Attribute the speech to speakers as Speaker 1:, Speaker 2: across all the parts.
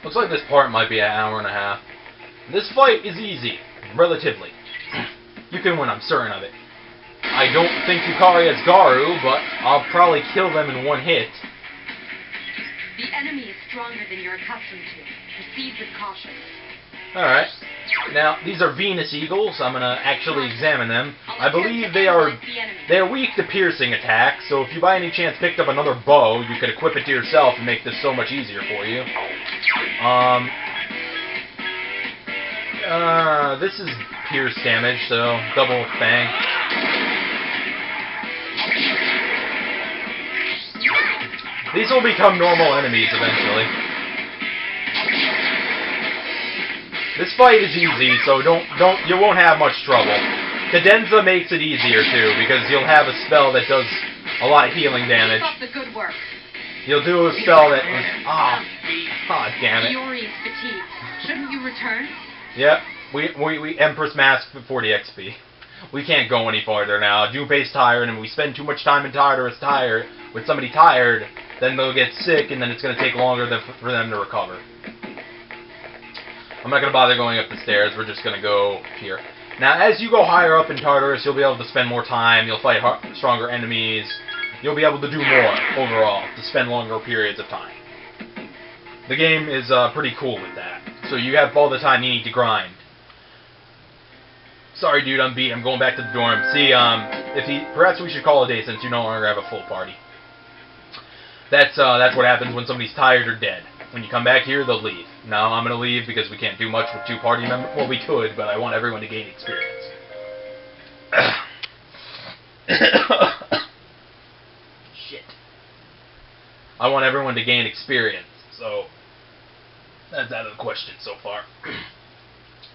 Speaker 1: Looks like this part might be an hour and a half. This fight is easy, relatively. You can win, I'm certain of it. I don't think Yukari has Garu, but I'll probably kill them in one hit.
Speaker 2: The enemy is stronger than you're accustomed to. Proceed with caution.
Speaker 1: Alright. Now, these are Venus Eagles. I'm going to actually examine them. I believe they're weak to piercing attacks, so if you by any chance picked up another bow, you could equip it to yourself and make this so much easier for you. This is pierce damage, so double fang. These will become normal enemies eventually. This fight is easy, so you won't have much trouble. Cadenza makes it easier too, because you'll have a spell that does a lot of healing damage.
Speaker 2: Keep up the good work.
Speaker 1: You'll do a spell that God damn it.
Speaker 2: Fiori is fatigued. Shouldn't you return?
Speaker 1: Yep. We Empress Mask for 40 XP. We can't go any farther now. Junpei's tired, and we spend too much time in tired with somebody tired, then they'll get sick, and then it's going to take longer for them to recover. I'm not going to bother going up the stairs. We're just going to go here. Now, as you go higher up in Tartarus, you'll be able to spend more time. You'll fight stronger enemies. You'll be able to do more overall, to spend longer periods of time. The game is pretty cool with that. So you have all the time you need to grind. Sorry, dude, I'm beat. I'm going back to the dorm. See, perhaps we should call it a day since you no longer have a full party. That's what happens when somebody's tired or dead. When you come back here, they'll leave. Now I'm going to leave because we can't do much with 2 party members. Well, we could, but I want everyone to gain experience. Shit. I want everyone to gain experience, so that's out of the question so far.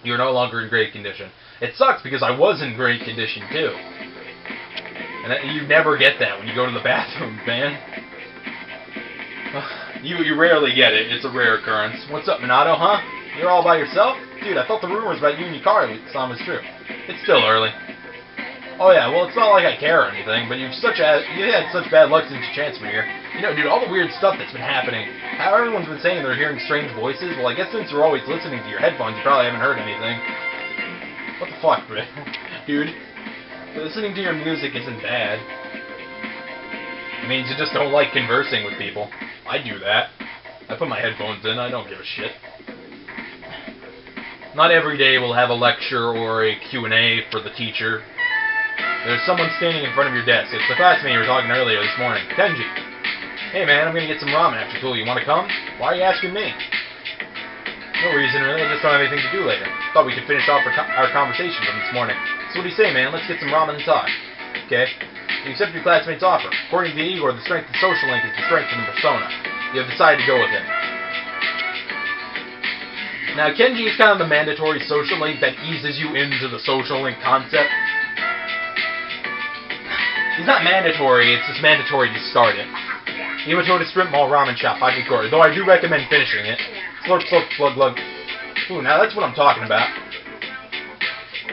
Speaker 1: You're no longer in great condition. It sucks because I was in great condition too. And you never get that when you go to the bathroom, man. You rarely get it. It's a rare occurrence. What's up, Minato, huh? You're all by yourself? Dude, I thought the rumors about you and Yukari was true. It's still early. Oh yeah, well it's not like I care or anything, but you had such bad luck since you transferred here. You know, dude, all the weird stuff that's been happening. How everyone's been saying they're hearing strange voices. Well, I guess since you're always listening to your headphones, you probably haven't heard anything. What the fuck, bro? Dude, listening to your music isn't bad. It means you just don't like conversing with people. I do that. I put my headphones in, I don't give a shit. Not every day we'll have a lecture or a Q&A for the teacher. There's someone standing in front of your desk. It's the classmate you were talking earlier this morning. Kenji. Hey man, I'm gonna get some ramen after school. You wanna come? Why are you asking me? No reason really, I just don't have anything to do later. Thought we could finish off our conversation from this morning. So what do you say, man? Let's get some ramen and talk. Okay? You accept your classmate's offer. According to Igor, the strength of the social link is the strength of the persona. You have decided to go with him. Now, Kenji is kind of the mandatory social link that eases you into the social link concept. He's not mandatory, it's just mandatory to start it. Imato to Strip Mall Ramen Shop, Hagikori. Though I do recommend finishing it. Slurp, slurp, glug, glug. Ooh, now that's what I'm talking about.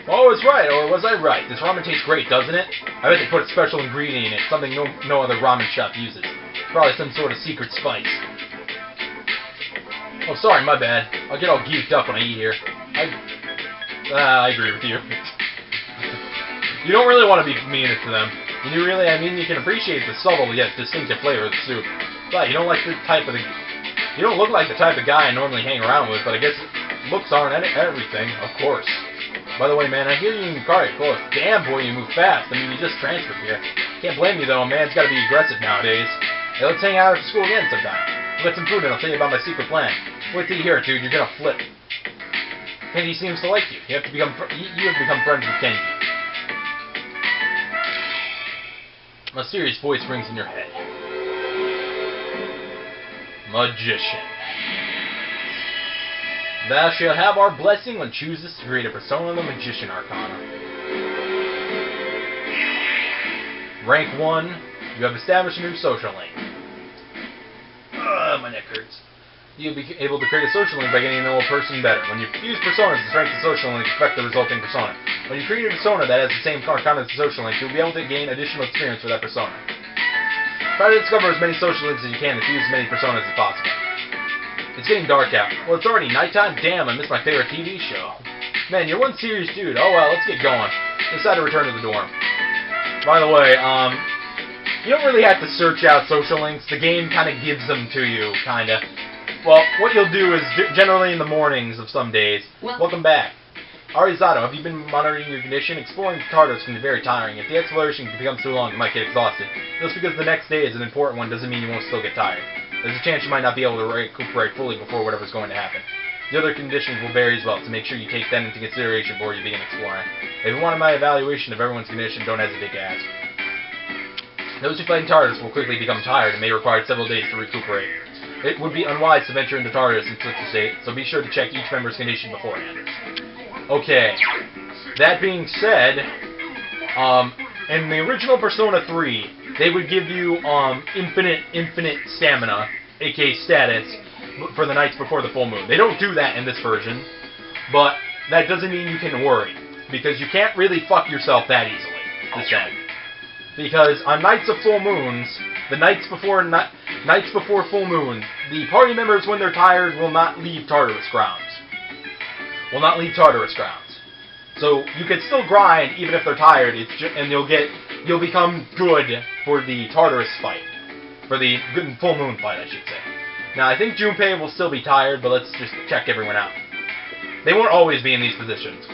Speaker 1: Oh, I was right, or was I right? This ramen tastes great, doesn't it? I bet they put a special ingredient in it, something no other ramen shop uses. Probably some sort of secret spice. Oh, sorry, my bad. I'll get all geeked up when I eat here. I agree with you. You don't really want to be mean to them. And you really, I mean, you can appreciate the subtle yet distinctive flavor of the soup. But you don't like the type of you don't look like the type of guy I normally hang around with, but I guess looks aren't everything, of course. By the way, man, I hear you and Yukari are close. Damn, boy, you move fast. I mean, you just transferred here. Can't blame you, though. A man's got to be aggressive nowadays. Hey, let's hang out after school again sometime. We'll get some food and I'll tell you about my secret plan. Wait till you hear it, dude. You're gonna flip. Kenji seems to like you. You have become friends with Kenji. A mysterious voice rings in your head. Magician. Thou shalt have our blessing when choosest to create a persona of the Magician Arcana. Rank 1, you have established a new social link. My neck hurts. You'll be able to create a social link by getting to know a person better. When you use personas, the strength of the social link affects the resulting persona. When you create a persona that has the same arcana as the social link, you'll be able to gain additional experience with that persona. Try to discover as many social links as you can and use as many personas as possible. It's getting dark out. Well, it's already nighttime? Damn, I missed my favorite TV show. Man, you're one serious dude. Oh well, let's get going. Decide to return to the dorm. By the way, you don't really have to search out social links. The game kind of gives them to you, kind of. Well, what you'll do is, generally in the mornings of some days, welcome back. Arizato, have you been monitoring your condition? Exploring Tartarus can be very tiring. If the exploration becomes too long, you might get exhausted. Just because the next day is an important one doesn't mean you won't still get tired. There's a chance you might not be able to recuperate fully before whatever's going to happen. The other conditions will vary as well, so make sure you take that into consideration before you begin exploring. If you want my evaluation of everyone's condition, don't hesitate to ask. Those who fight in Tartarus will quickly become tired and may require several days to recuperate. It would be unwise to venture into Tartarus in such a state, so be sure to check each member's condition beforehand. Okay, that being said, in the original Persona 3, they would give you infinite stamina, aka status, for the nights before the full moon. They don't do that in this version, but that doesn't mean you can worry, because you can't really fuck yourself that easily this time. Because on nights of full moons, the nights before full moon, the party members, when they're tired, will not leave Tartarus grounds. So you can still grind even if they're tired. And you'll become good for the Tartarus fight, for the good full moon fight, I should say. Now I think Junpei will still be tired, but let's just check everyone out. They won't always be in these positions.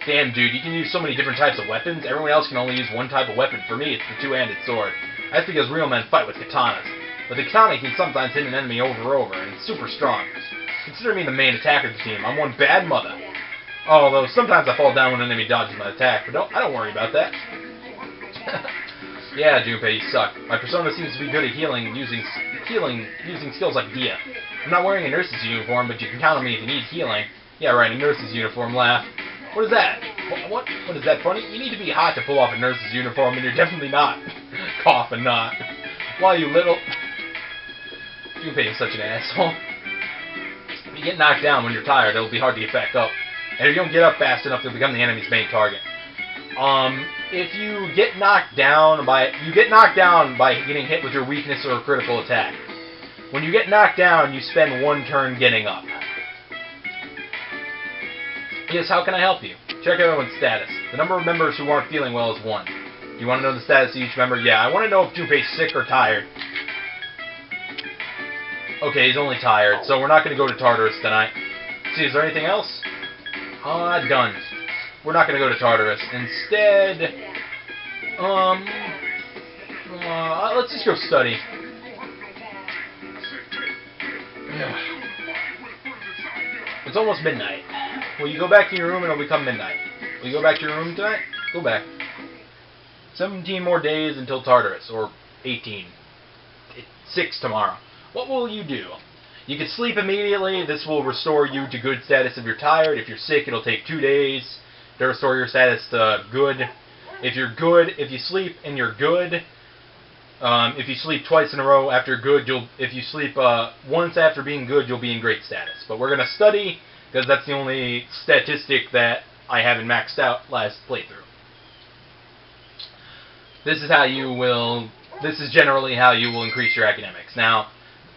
Speaker 1: Damn, dude, you can use so many different types of weapons. Everyone else can only use one type of weapon. For me, it's the two-handed sword. That's because real men fight with katanas. But the katana can sometimes hit an enemy over and it's super strong. Consider me the main attacker of the team. I'm one bad mother. Although sometimes I fall down when an enemy dodges my attack, but I don't worry about that. Yeah, Junpei, you suck. My persona seems to be good at healing using skills like Dia. I'm not wearing a nurse's uniform, but you can count on me if you need healing. Yeah, right, a nurse's uniform, laugh. What is that? What is that funny? You need to be hot to pull off a nurse's uniform, and you're definitely not. Cough and not. Why, you little... Junpei is such an asshole. If you get knocked down when you're tired, it'll be hard to get back up. And if you don't get up fast enough, you'll become the enemy's main target. If you get knocked down by getting hit with your weakness or a critical attack. When you get knocked down, you spend one turn getting up. Yes, how can I help you? Check everyone's status. The number of members who aren't feeling well is 1. Do you want to know the status of each member? Yeah, I want to know if Junpei's sick or tired. Okay, he's only tired, so we're not going to go to Tartarus tonight. See, is there anything else? Done. We're not going to go to Tartarus. Instead, let's just go study. It's almost midnight. Will you go back to your room and it'll become midnight? Will you go back to your room tonight? Go back. 17 more days until Tartarus, or 18. 6 tomorrow. What will you do? You can sleep immediately. This will restore you to good status if you're tired. If you're sick, it'll take 2 days to restore your status to good. If you sleep and you're good, if you sleep twice in a row after good, if you sleep once after being good, you'll be in great status. But we're going to study, because that's the only statistic that I haven't maxed out last playthrough. This is generally how you will increase your academics. Now,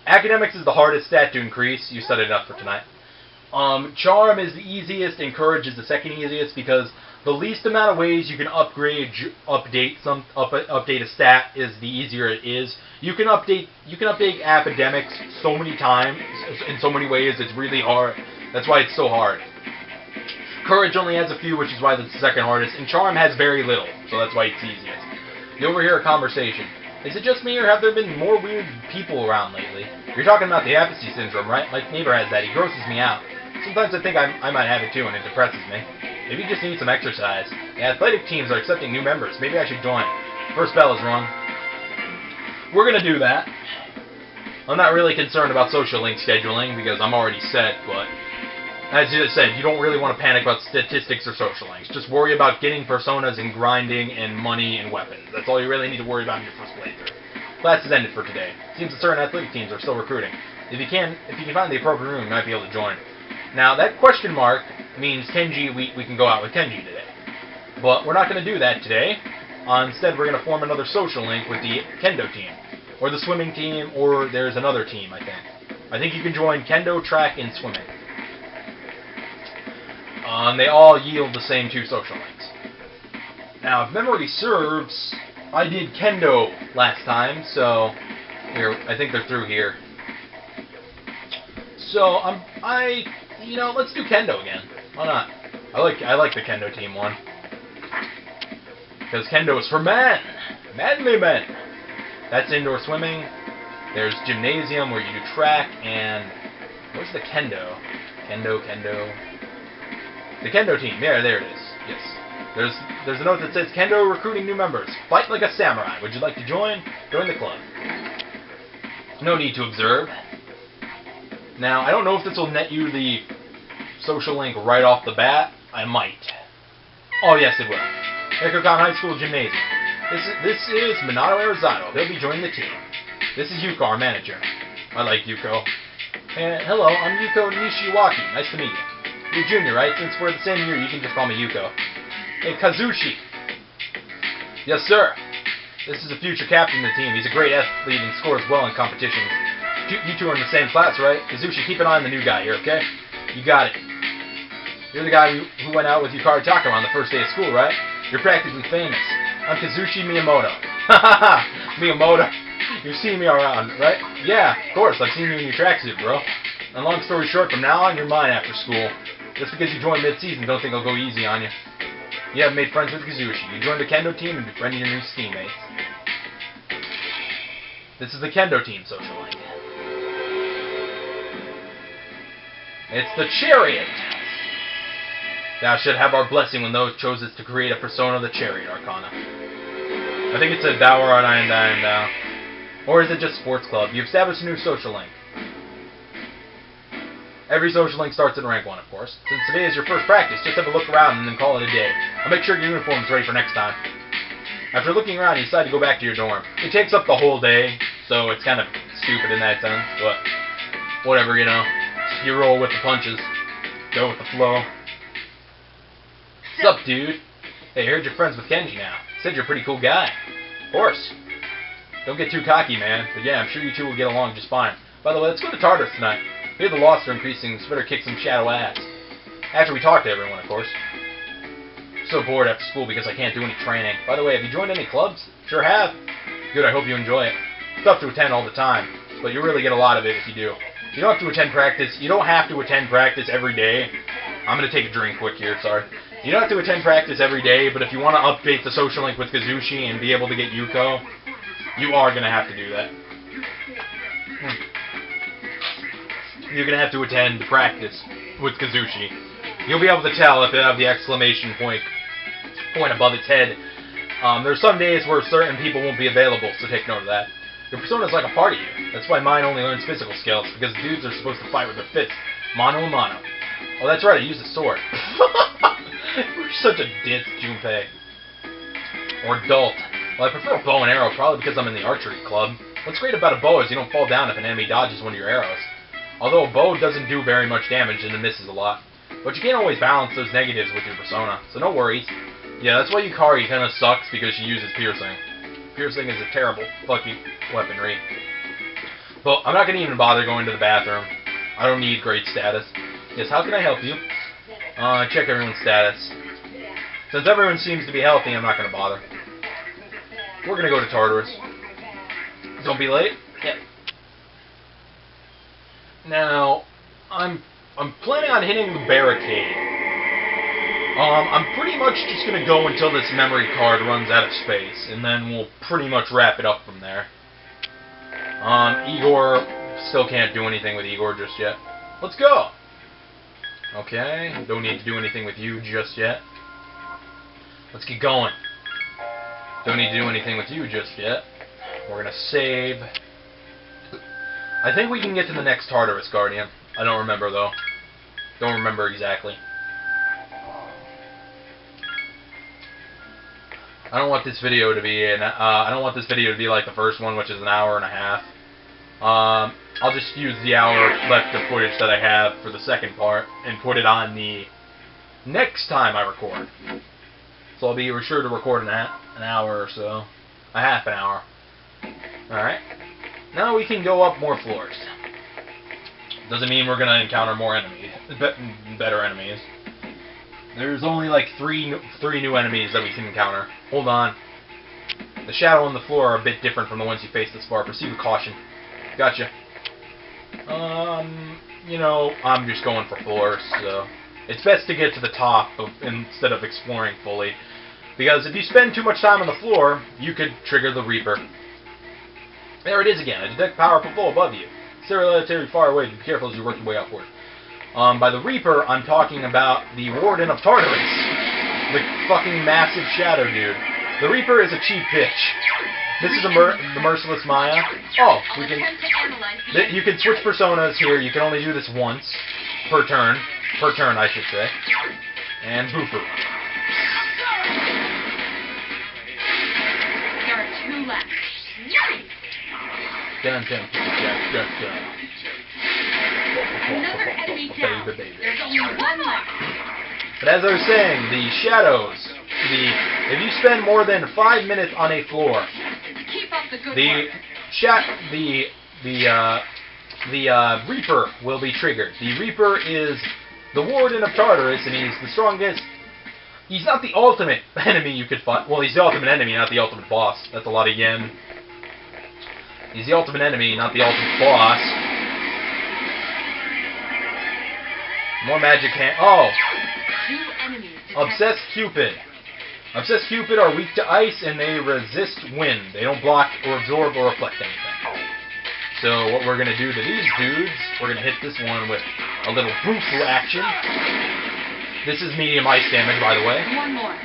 Speaker 1: academics is the hardest stat to increase. You studied enough for tonight. Charm is the easiest, and courage is the second easiest, because the least amount of ways you can update a stat is the easier it is. You can update academics so many times in so many ways. It's really hard. That's why it's so hard. Courage only has a few, which is why it's the second hardest, and Charm has very little, so that's why it's easiest. You overhear a conversation. Is it just me, or have there been more weird people around lately? You're talking about the apathy syndrome, right? My neighbor has that. He grosses me out. Sometimes I think I might have it too, and it depresses me. Maybe you just need some exercise. The athletic teams are accepting new members. Maybe I should join. First bell is rung. We're going to do that. I'm not really concerned about social link scheduling, because I'm already set, but... as you said, you don't really want to panic about statistics or social links. Just worry about getting personas and grinding and money and weapons. That's all you really need to worry about in your first playthrough. Class is ended for today. Seems that certain athletic teams are still recruiting. If you can find the appropriate room, you might be able to join. Now, that question mark means Kenji, we can go out with Kenji today. But we're not going to do that today. Instead, we're going to form another social link with the Kendo team. Or the swimming team, or there's another team, I think. I think you can join Kendo, Track, and Swimming. They all yield the same 2 social links. Now, if memory serves, I did Kendo last time, so here, I think they're through here. So you know, let's do Kendo again. Why not? I like the Kendo team one. Because Kendo is for men! Manly men! That's indoor swimming. There's gymnasium where you do track, and where's the Kendo? Kendo. The Kendo team. There it is. Yes. There's a note that says Kendo recruiting new members. Fight like a samurai. Would you like to join? Join the club. No need to observe. Now, I don't know if this will net you the social link right off the bat. I might. Oh, yes, it will. Ekocon High School Gymnasium. This is Minato Arizato. They'll be joining the team. This is Yuko, our manager. I like Yuko. Hello, I'm Yuko Nishiwaki. Nice to meet you. You're junior, right? Since we're the same year, you can just call me Yuko. Hey, Kazushi. Yes, sir. This is the future captain of the team. He's a great athlete and scores well in competitions. You two are in the same class, right? Kazushi, keep an eye on the new guy here, okay? You got it. You're the guy who went out with Yukari Takara on the first day of school, right? You're practically famous. I'm Kazushi Miyamoto. Haha, Miyamoto. You've seen me around, right? Yeah, of course. I've seen you in your tracksuit, bro. And long story short, from now on, you're mine after school. Just because you joined mid-season, don't think I'll go easy on you. You have made friends with Kazushi. You joined the Kendo team and befriended your new teammates. This is the Kendo team social link. It's the Chariot. Thou should have our blessing when thou chooses to create a persona of the Chariot Arcana. I think it said thou or I and thou. Or is it just sports club? You've established a new social link. Every social link starts in rank 1, of course. Since today is your first practice, just have a look around and then call it a day. I'll make sure your uniform is ready for next time. After looking around, you decide to go back to your dorm. It takes up the whole day, so it's kind of stupid in that sense, but whatever, you know. You roll with the punches. Go with the flow. What's up, dude? Hey, I heard you're friends with Kenji now. Said you're a pretty cool guy. Of course. Don't get too cocky, man. But yeah, I'm sure you two will get along just fine. By the way, let's go to Tartarus tonight. Here the losses are increasing, so better kick some shadow ass. After we talk to everyone, of course. I'm so bored after school because I can't do any training. By the way, have you joined any clubs? Sure have. Good, I hope you enjoy it. It's tough to attend all the time, but you really get a lot of it if you do. You don't have to attend practice. You don't have to attend practice every day. I'm going to take a drink quick here, sorry. You don't have to attend practice every day, but if you want to update the social link with Kazushi and be able to get Yuko, you are going to have to do that. You're going to have to attend practice with Kazushi. You'll be able to tell if they have the exclamation point above its head. There's some days where certain people won't be available, so take note of that. Your persona is like a party unit. That's why mine only learns physical skills, because dudes are supposed to fight with their fists. Mano a mano. Oh, that's right, I used a sword. We're such a ditz, Junpei. Or adult. Well, I prefer a bow and arrow, probably because I'm in the archery club. What's great about a bow is you don't fall down if an enemy dodges one of your arrows. Although a bow doesn't do very much damage and it misses a lot. But you can't always balance those negatives with your persona, so no worries. Yeah, that's why Yukari kind of sucks, because she uses piercing. Piercing is a terrible fucking weaponry. But I'm not going to even bother going to the bathroom. I don't need great status. Yes, how can I help you? Check everyone's status. Since everyone seems to be healthy, I'm not going to bother. We're going to go to Tartarus. Don't be late. Yep. Now, I'm planning on hitting the barricade. I'm pretty much just going to go until this memory card runs out of space, and then we'll pretty much wrap it up from there. Igor, still can't do anything with Igor just yet. Let's go! Okay, don't need to do anything with you just yet. Let's get going. Don't need to do anything with you just yet. We're going to save. I think we can get to the next Tartarus Guardian. I don't remember, though. Don't remember exactly. I don't want this video to be I don't want this video to be like the first one, which is an hour and a half. I'll just use the hour left of footage that I have for the second part and put it on the next time I record. So I'll be sure to record an hour or so. A half an hour. Alright. Now we can go up more floors. Doesn't mean we're gonna encounter more enemies, better enemies. There's only like three new enemies that we can encounter. Hold on. The shadow on the floor are a bit different from the ones you faced this far. Proceed with caution. Gotcha. You know, I'm just going for floors, so it's best to get to the top instead of exploring fully. Because if you spend too much time on the floor, you could trigger the Reaper. There it is again. I detect powerful flow above you. Stay relatively far away. Be careful as you work your way upward. By the Reaper, I'm talking about the Warden of Tartarus. The fucking massive shadow dude. The Reaper is a cheap bitch. This is the Merciless Maya. Oh, we can. You can switch personas here. You can only do this once per turn. Per turn, I should say. And Boofer.
Speaker 2: There are 2 left.
Speaker 1: Dun, dun, dun, dun, dun.
Speaker 2: Another enemy down. There's only 1 left.
Speaker 1: But as I was saying, the shadows. If you spend more than 5 minutes on a floor,
Speaker 2: Keep up the good work.
Speaker 1: the Reaper will be triggered. The Reaper is the Warden of Tartarus, and he's the strongest. He's not the ultimate enemy you could fight. Well, he's the ultimate enemy, not the ultimate boss. That's a lot of yen. He's the ultimate enemy, not the ultimate boss. More magic hand. Oh!
Speaker 2: 2 enemies detected.
Speaker 1: Obsessed Cupid. Obsessed Cupid are weak to ice and they resist wind. They don't block or absorb or reflect anything. So what we're going to do to these dudes, we're going to hit this one with a little Boofu action. This is medium ice damage, by the way.
Speaker 2: 1 more.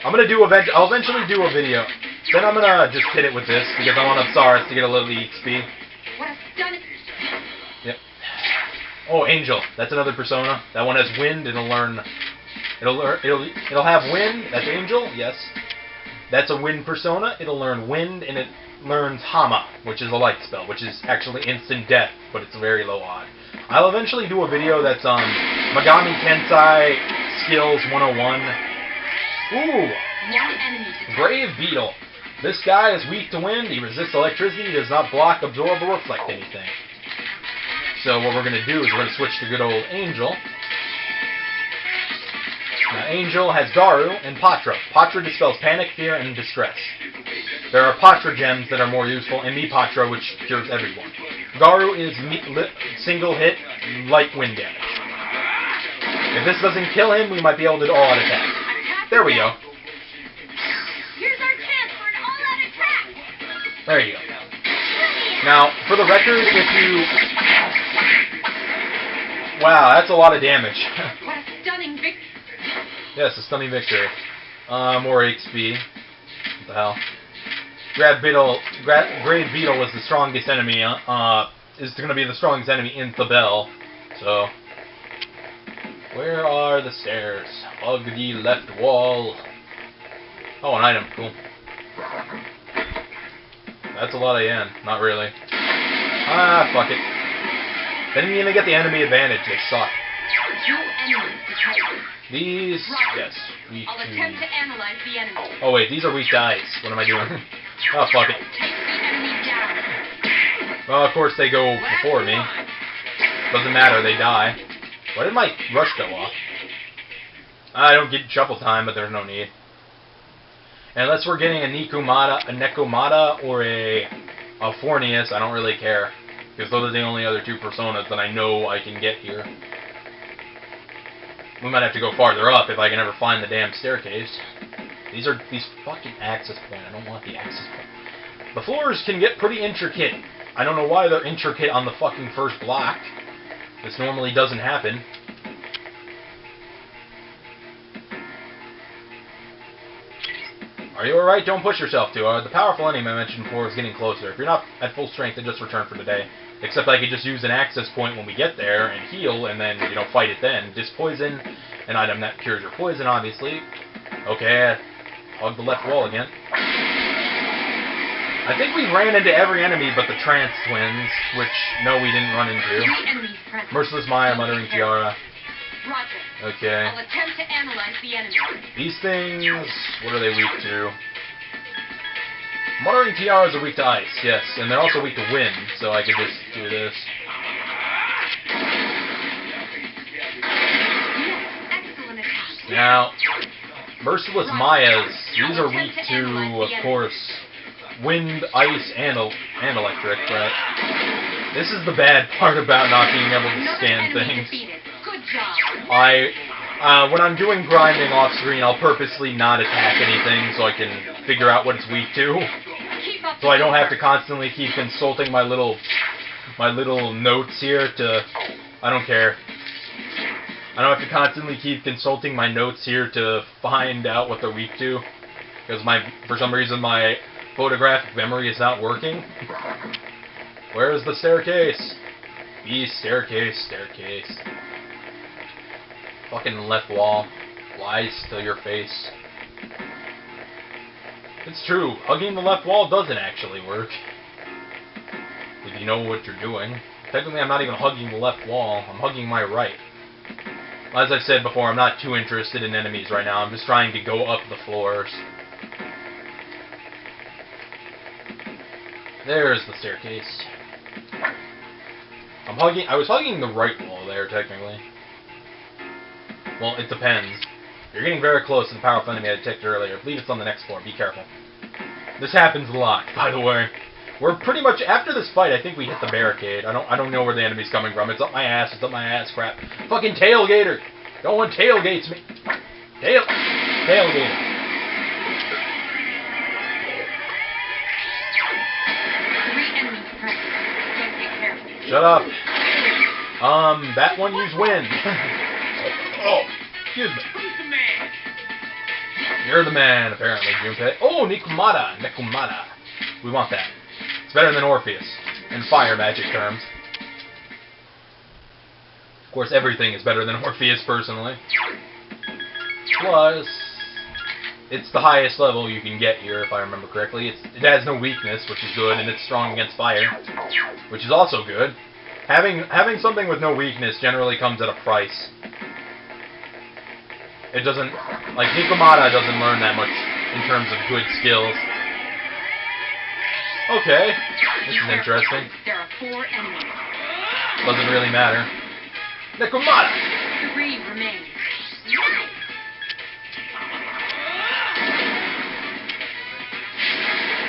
Speaker 1: I'll eventually do a video. Then I'm going to just hit it with this because I want Obsaris to get a little EXP.
Speaker 2: What a stunning...
Speaker 1: Yep. Oh, Angel. That's another persona. That one has wind. It'll have wind. That's Angel. Yes. That's a wind persona. It'll learn wind, and it learns Hama, which is a light spell, which is actually instant death, but it's very low odd. I'll eventually do a video that's on Megami Tensei Skills 101. Ooh!
Speaker 2: 1 enemy detected.
Speaker 1: Brave Beetle. This guy is weak to wind. He resists electricity. He does not block, absorb, or reflect anything. So what we're going to do is we're going to switch to good old Angel. Now, Angel has Garu and Patra. Patra dispels panic, fear, and distress. There are Patra gems that are more useful, and Mi Patra, which cures everyone. Garu is single hit, light wind damage. If this doesn't kill him, we might be able to all-out attack. There we go.
Speaker 2: Here's our chance for an all-out attack.
Speaker 1: There you go. Now, for the record, if you... Wow, that's a lot of damage.
Speaker 2: What a stunning victory.
Speaker 1: Yes, a stunning victory. More XP. What the hell? Grave Beetle was the strongest enemy, is going to be the strongest enemy in Thabel. So, where are the stairs? Hug the left wall. Oh, an item. Cool. That's a lot of yen. Not really. Ah, fuck it. Didn't even get the enemy advantage. They suck.
Speaker 2: 2 enemies detected.
Speaker 1: These, yes, weak
Speaker 2: I'll
Speaker 1: to...
Speaker 2: attempt to analyze the enemy.
Speaker 1: Oh wait, these are weak to ice. What am I doing? Oh, fuck it.
Speaker 2: Take the enemy down.
Speaker 1: Well, of course they go before me. Doesn't matter, they die. Why did my rush go off? I don't get shuffle time, but there's no need. Unless we're getting a Nekomata, or a Fornius, I don't really care. Because those are the only other 2 personas that I know I can get here. We might have to go farther up if I can ever find the damn staircase. These fucking access point. I don't want the access point. The floors can get pretty intricate. I don't know why they're intricate on the fucking first block. This normally doesn't happen. Are you alright? Don't push yourself too hard. The powerful enemy I mentioned before is getting closer. If you're not at full strength, then just return for today. Except I could just use an access point when we get there and heal and then, you know, fight it then. Dispoison, an item that cures your poison, obviously. Okay, hug the left wall again. I think we ran into every enemy but the Trance twins, which, no, we didn't run into. Merciless Maya, Muttering Tiara.
Speaker 2: Roger.
Speaker 1: Okay.
Speaker 2: I'll attempt to analyze the enemy.
Speaker 1: These things, what are they weak to? Muttering Tiaras are weak to ice, yes, and they're also weak to wind, so I could just do this. Now, Merciless Mayas, these are weak to, of course, wind, ice, and electric, but this is the bad part about not being able to scan things. When I'm doing grinding off screen, I'll purposely not attack anything so I can figure out what it's weak to. So I don't have to constantly keep consulting my little notes here to... I don't care. I don't have to constantly keep consulting my notes here to find out what they're weak to. Because for some reason my photographic memory is not working. Where's the staircase? The staircase. Fucking left wall. Lies to your face. It's true. Hugging the left wall doesn't actually work. If you know what you're doing. Technically, I'm not even hugging the left wall. I'm hugging my right. As I've said before, I'm not too interested in enemies right now. I'm just trying to go up the floors. There's the staircase. I was hugging the right wall there, technically. Well, it depends. You're getting very close to the powerful enemy I detected earlier. I believe it's on the next floor. Be careful. This happens a lot, by the way. We're pretty much, after this fight, I think we hit the barricade. I don't know where the enemy's coming from. It's up my ass, crap. Fucking tailgater! No one tailgates me. Tailgater. Shut up. That one used wind. Oh, excuse me.
Speaker 3: Who's the man?
Speaker 1: You're the man, apparently, Junpei. Oh, Nekumata. We want that. It's better than Orpheus, in fire magic terms. Of course, everything is better than Orpheus, personally. Plus, it's the highest level you can get here, if I remember correctly. It has no weakness, which is good, and it's strong against fire, which is also good. Having something with no weakness generally comes at a price. It doesn't... Like, Nikomata doesn't learn that much in terms of good skills. Okay, this is interesting.
Speaker 2: There are 4 enemies.
Speaker 1: Doesn't really matter. Nekomata!
Speaker 2: 3 remain.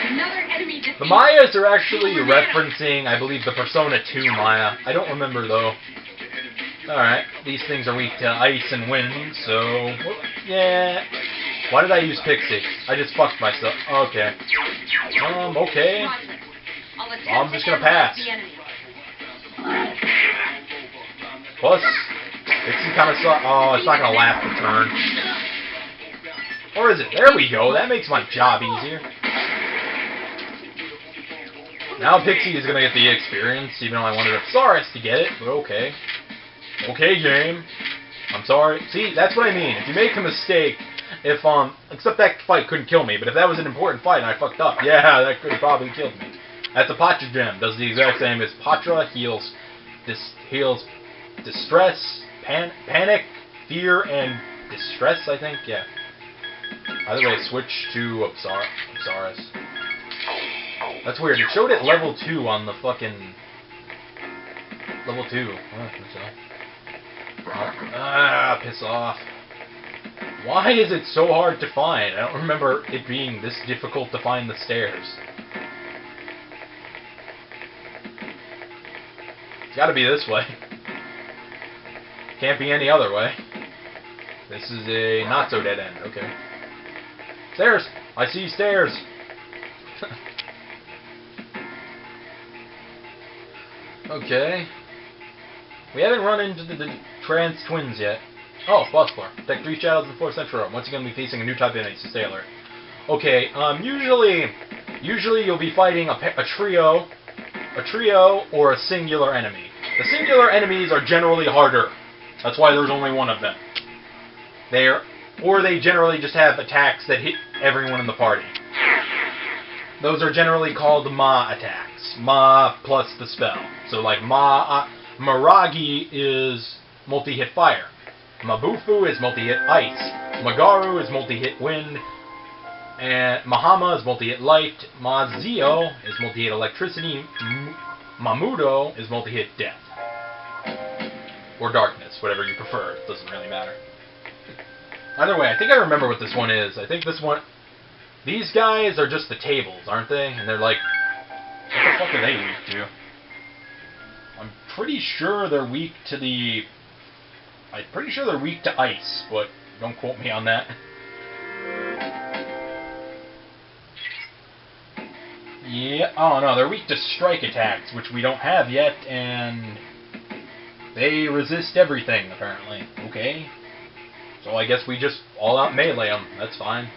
Speaker 2: Another enemy defeated.
Speaker 1: The Mayas are actually referencing, I believe, the Persona 2 Maya. I don't remember, though. Alright, these things are weak to ice and wind, so... Yeah... Why did I use Pixie? I just fucked myself. Okay. Okay. I'm just gonna pass. Plus, Pixie kind of sucks. Oh, it's not gonna last a turn. Or is it? There we go. That makes my job easier. Now Pixie is gonna get the experience, even though I wanted Apsaris to get it, but okay. Okay, game. I'm sorry. See, that's what I mean. If you make a mistake... except that fight couldn't kill me, but if that was an important fight and I fucked up, yeah, that could have probably killed me. That's a Patra gem. Does the exact same as Patra. Heals distress, panic, fear, and distress, I think, yeah. Either way, switch to Apsaris. That's weird. It showed it level 2 on the fucking... Level 2. Piss off. Why is it so hard to find? I don't remember it being this difficult to find the stairs. It's gotta be this way. Can't be any other way. This is a not-so-dead end. Okay. Stairs! I see stairs! Okay. We haven't run into the Trance twins yet. Oh, boss floor. Protect 3 shadows in the 4th central room. Once again, we'll be facing a new type of enemy, so stay alert. Okay, usually you'll be fighting a trio or a singular enemy. The singular enemies are generally harder. That's why there's only one of them. Or they generally just have attacks that hit everyone in the party. Those are generally called Ma attacks. Ma plus the spell. So like Maragi is multi-hit fire. Mabufu is multi-hit ice. Magaru is multi-hit wind. And Mahama is multi-hit light. Mazio is multi-hit electricity. Mamudo is multi-hit death. Or darkness, whatever you prefer. It doesn't really matter. Either way, I think I remember what this one is. I think this one... These guys are just the tables, aren't they? And they're like... What the fuck are they weak to? I'm pretty sure they're weak to the... I'm pretty sure they're weak to ice, but don't quote me on that. Yeah, oh no, they're weak to strike attacks, which we don't have yet, and they resist everything, apparently. Okay. So I guess we just all-out melee them. That's fine.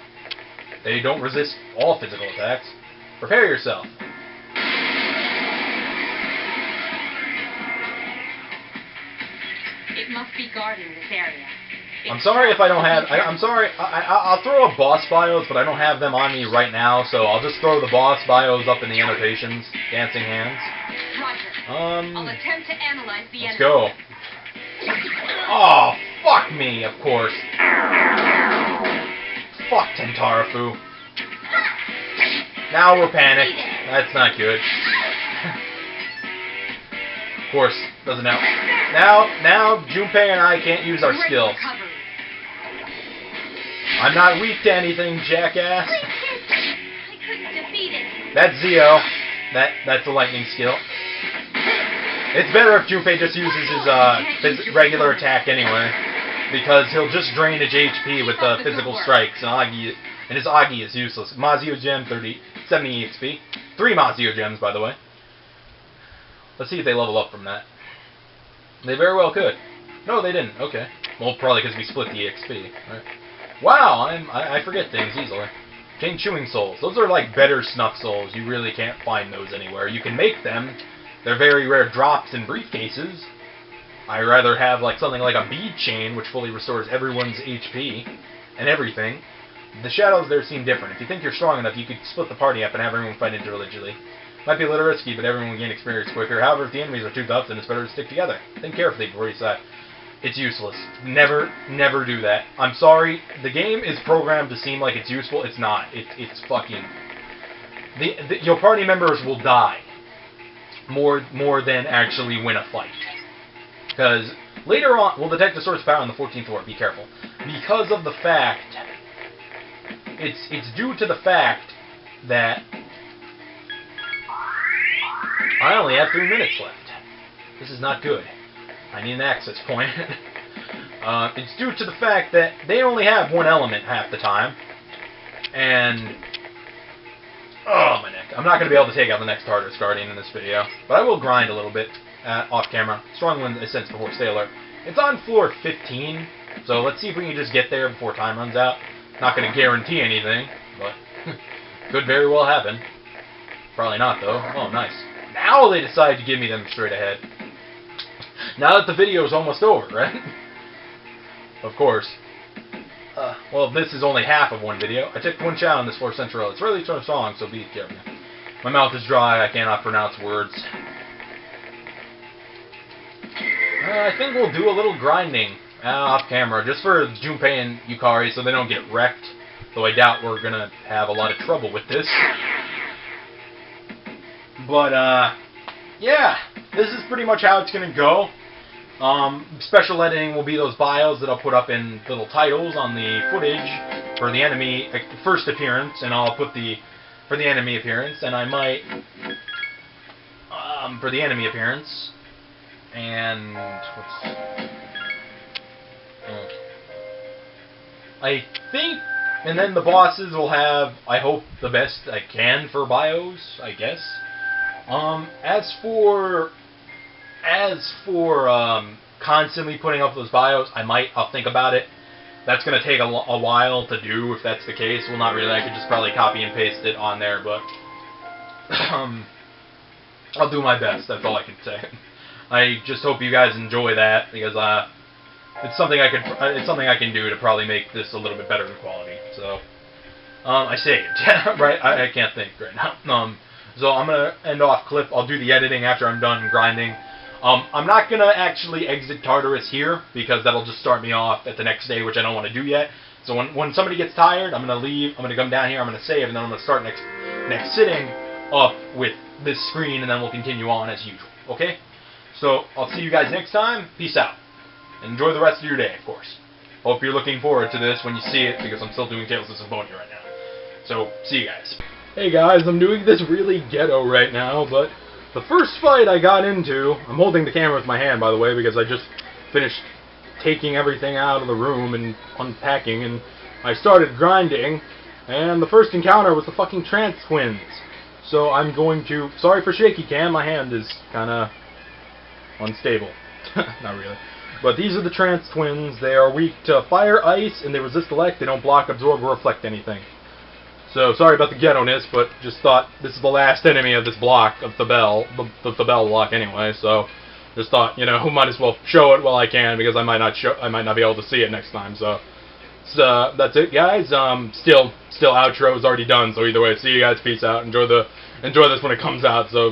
Speaker 1: They don't resist all physical attacks. Prepare yourself.
Speaker 2: It must be guarding this area.
Speaker 1: I'm sorry if I don't have... I'm sorry. I'll throw up boss bios, but I don't have them on me right now, so I'll just throw the boss bios up in the annotations. Dancing hands.
Speaker 2: Roger. I'll attempt to analyze the
Speaker 1: let's
Speaker 2: enemy.
Speaker 1: go. Oh, fuck me, of course. Fuck Tentarafu. Now we're panicked. That's not good. Of course, doesn't help. Now, Junpei and I can't use our skills. I'm not weak to anything, jackass.
Speaker 2: I couldn't defeat it.
Speaker 1: That's Zio. That's a lightning skill. It's better if Junpei just uses his regular attack anyway, because he'll just drain his HP with physical strikes, and his Agi is useless. Mazio Gem, 70 XP. 3 Mazio Gems, by the way. Let's see if they level up from that. They very well could. No, they didn't. Okay. Well, probably because we split the XP. Right. Wow, I forget things easily. Chain Chewing Souls. Those are like better snuff souls. You really can't find those anywhere. You can make them. They're very rare drops in briefcases. I'd rather have like something like a bead chain, which fully restores everyone's HP and everything. The shadows there seem different. If you think you're strong enough, you could split the party up and have everyone fight individually. Might be a little risky, but everyone will gain experience quicker. However, if the enemies are too tough, then it's better to stick together. Think carefully before you decide. It's useless. Never do that. I'm sorry. The game is programmed to seem like it's useful. It's not. It's fucking... your party members will die more than actually win a fight. Because later on, we'll detect the source power on the 14th floor. Be careful. Because of the fact... It's due to the fact that... I only have 3 minutes left. This is not good. I need an access point. It's due to the fact that they only have one element half the time. And... oh, my neck. I'm not going to be able to take out the next Tartarus Guardian in this video. But I will grind a little bit off camera. Strong wind is sensed before stay alert. It's on floor 15. So let's see if we can just get there before time runs out. Not going to guarantee anything. But could very well happen. Probably not, though. Oh, nice. Now they decide to give me them straight ahead. Now that the video is almost over, right? Of course. Well, this is only half of one video. I took one shot on this floor central. It's really so strong, so be careful. My mouth is dry. I cannot pronounce words. I think we'll do a little grinding off camera, just for Junpei and Yukari, so they don't get wrecked. Though I doubt we're gonna have a lot of trouble with this. But, yeah, this is pretty much how it's going to go. Special editing will be those bios that I'll put up in little titles on the footage for the enemy first appearance, and I'll put for the enemy appearance, and I might, for the enemy appearance, and, I think, and then the bosses will have, I hope, the best I can for bios, I guess. As for constantly putting up those bios, I'll think about it. That's going to take a while to do if that's the case. Well, not really. I could just probably copy and paste it on there, but I'll do my best. That's all I can say. I just hope you guys enjoy that, because it's something I can do to probably make this a little bit better in quality. So I saved, right? I can't think right now. So I'm going to end off clip. I'll do the editing after I'm done grinding. I'm not going to actually exit Tartarus here, because that'll just start me off at the next day, which I don't want to do yet. So when somebody gets tired, I'm going to leave. I'm going to come down here. I'm going to save, and then I'm going to start next sitting up with this screen, and then we'll continue on as usual. Okay? So I'll see you guys next time. Peace out. Enjoy the rest of your day, of course. Hope you're looking forward to this when you see it, because I'm still doing Tales of Symphonia right now. So, see you guys. Hey guys, I'm doing this really ghetto right now, but the first fight I got into, I'm holding the camera with my hand, by the way, because I just finished taking everything out of the room and unpacking, and I started grinding, and the first encounter was the fucking Trance twins. So I'm going to... Sorry for shaky cam, my hand is kinda unstable. Not really. But these are the Trance twins. They are weak to fire, ice, and they resist Elec. They don't block, absorb, or reflect anything. So, sorry about the ghetto-ness, but just thought this is the last enemy of this block of the bell block anyway, so just thought, you know, might as well show it while I can, because I might not be able to see it next time, so that's it, guys. Still outro is already done, so either way, see you guys, peace out, enjoy this when it comes out, so